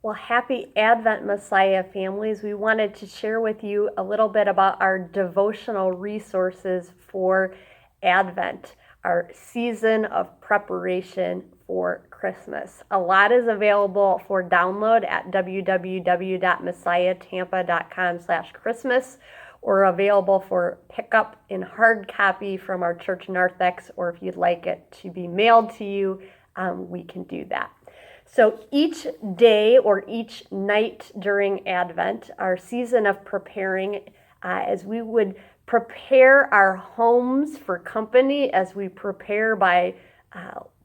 Well, happy Advent, Messiah families. We wanted to share with you a little bit about our devotional resources for Advent, our season of preparation for Christmas. A lot is available for download at www.messiahtampa.com/Christmas or available for pickup in hard copy from our church narthex, or if you'd like it to be mailed to you, we can do that. So each day or each night during Advent, our season of preparing, as we would prepare our homes for company, as we prepare by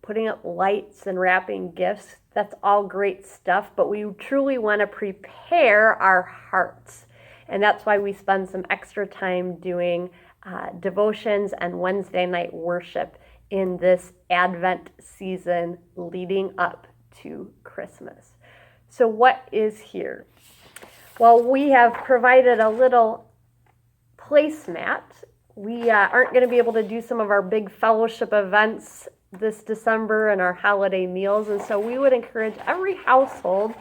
putting up lights and wrapping gifts, that's all great stuff, but we truly want to prepare our hearts. And that's why we spend some extra time doing devotions and Wednesday night worship in this Advent season leading up to Christmas. So what is here? Well, we have provided a little placemat. We aren't going to be able to do some of our big fellowship events this December and our holiday meals, and so we would encourage every household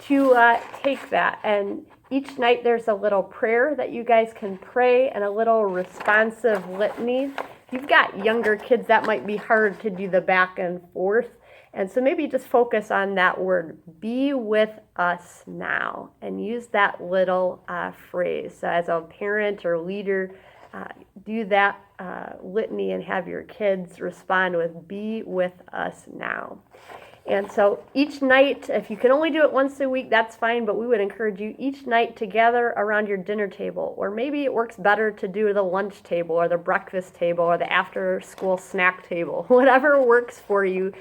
to take that. And each night there's a little prayer that you guys can pray and a little responsive litany. If you've got younger kids, that might be hard to do the back and forth. And so maybe just focus on that word, be with us now, and use that little phrase. So as a parent or leader, do that litany and have your kids respond with, be with us now. And so each night, if you can only do it once a week, that's fine, but we would encourage you each night to gather around your dinner table, or maybe it works better to do the lunch table or the breakfast table or the after school snack table, whatever works for you,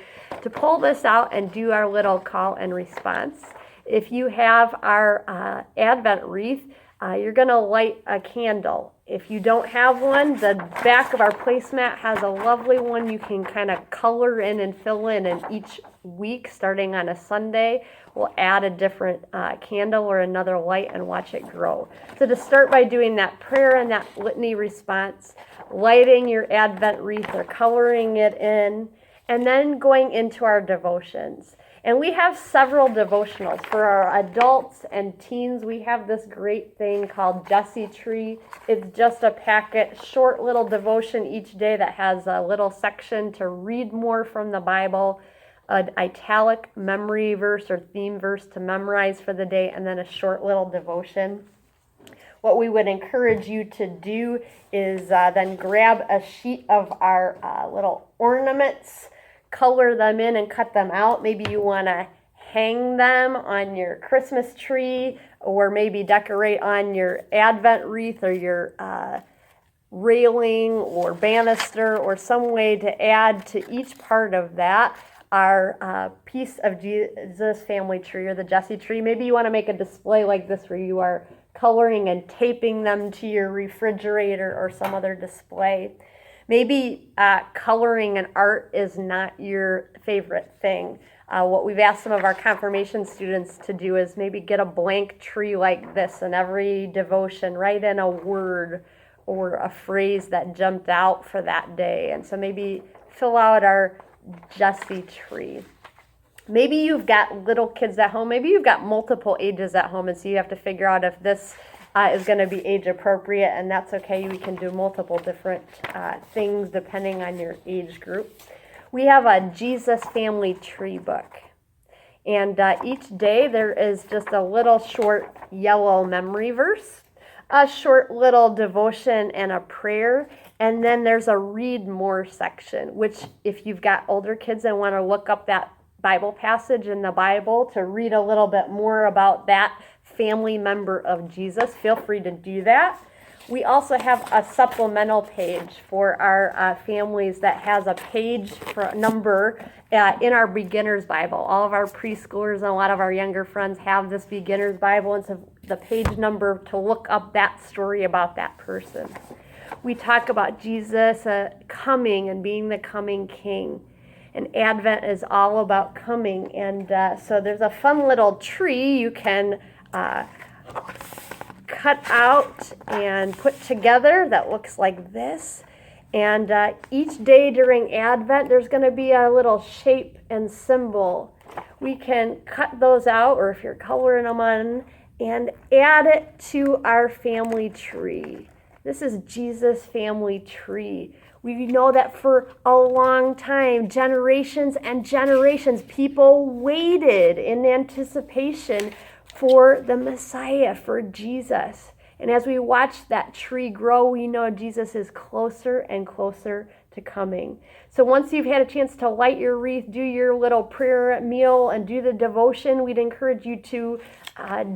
to pull this out and do our little call and response. If you have our Advent wreath, you're going to light a candle. If you don't have one, the back of our placemat has a lovely one you can kind of color in and fill in, and each week, starting on a Sunday, we'll add a different candle or another light and watch it grow. So to start by doing that prayer and that litany response, lighting your Advent wreath or coloring it in, and then going into our devotions. And we have several devotionals. For our adults and teens, we have this great thing called Jesse Tree. It's just a packet, short little devotion each day that has a little section to read more from the Bible, an italic memory verse or theme verse to memorize for the day, and then a short little devotion. What we would encourage you to do is then grab a sheet of our little ornaments, color them in and cut them out. Maybe you want to hang them on your Christmas tree, or maybe decorate on your Advent wreath or your railing or banister, or some way to add to each part of that our piece of Jesus family tree or the Jesse tree. Maybe you want to make a display like this where you are coloring and taping them to your refrigerator or some other display. Maybe coloring and art is not your favorite thing. What we've asked some of our confirmation students to do is maybe get a blank tree like this, and every devotion write in a word or a phrase that jumped out for that day. And so maybe fill out our Jesse tree. Maybe you've got little kids at home. Maybe you've got multiple ages at home, and so you have to figure out if this is going to be age appropriate, and that's okay. We can do multiple different things depending on your age group. We have a Jesus Family Tree book, and each day there is just a little short yellow memory verse, a short little devotion, and a prayer. And then there's a read more section, which if you've got older kids and want to look up that Bible passage in the Bible to read a little bit more about that family member of Jesus, feel free to do that. We also have a supplemental page for our families that has a page for a number in our beginner's Bible. All of our preschoolers and a lot of our younger friends have this beginner's Bible, and so the page number to look up that story about that person. We talk about Jesus coming and being the coming King. And Advent is all about coming. And so there's a fun little tree you can cut out and put together that looks like this. And each day during Advent, there's going to be a little shape and symbol we can cut those out, or if you're coloring them on, and add it to our family tree. This is Jesus' family tree. We know that for a long time, generations and generations, people waited in anticipation for the Messiah, for Jesus. And as we watch that tree grow, we know Jesus is closer and closer to coming. So once you've had a chance to light your wreath, do your little prayer meal, and do the devotion, we'd encourage you to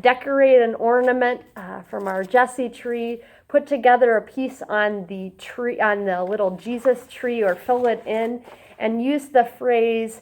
decorate an ornament from our Jesse tree. Put together a piece on the tree, on the little Jesus tree, or fill it in, and use the phrase,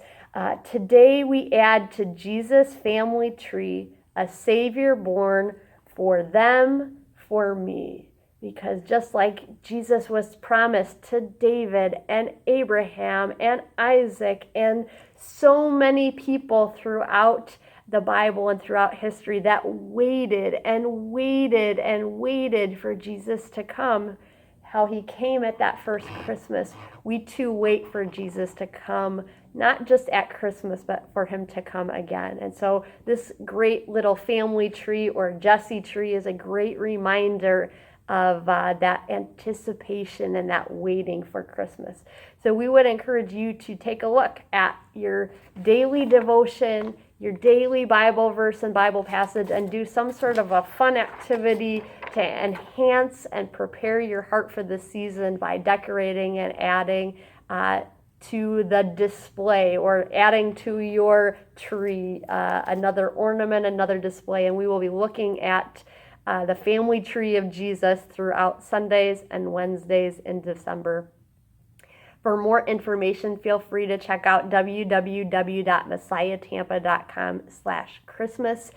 today we add to Jesus' family tree a Savior born for them, for me. Because just like Jesus was promised to David and Abraham and Isaac and so many people throughout the Bible and throughout history that waited and waited and waited for Jesus to come, how he came at that first Christmas, we too wait for Jesus to come, not just at Christmas, but for him to come again. And so this great little family tree, or Jesse tree, is a great reminder of that anticipation and that waiting for Christmas. So we would encourage you to take a look at your daily devotion, your daily Bible verse and Bible passage, and do some sort of a fun activity to enhance and prepare your heart for the season by decorating and adding to the display, or adding to your tree another ornament, another display. And we will be looking at the family tree of Jesus throughout Sundays and Wednesdays in December. For more information, feel free to check out www.messiahtampa.com/Christmas,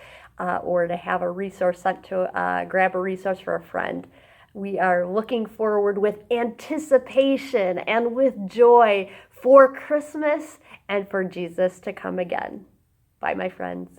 or to have a resource sent to grab a resource for a friend. We are looking forward with anticipation and with joy for Christmas and for Jesus to come again. Bye, my friends.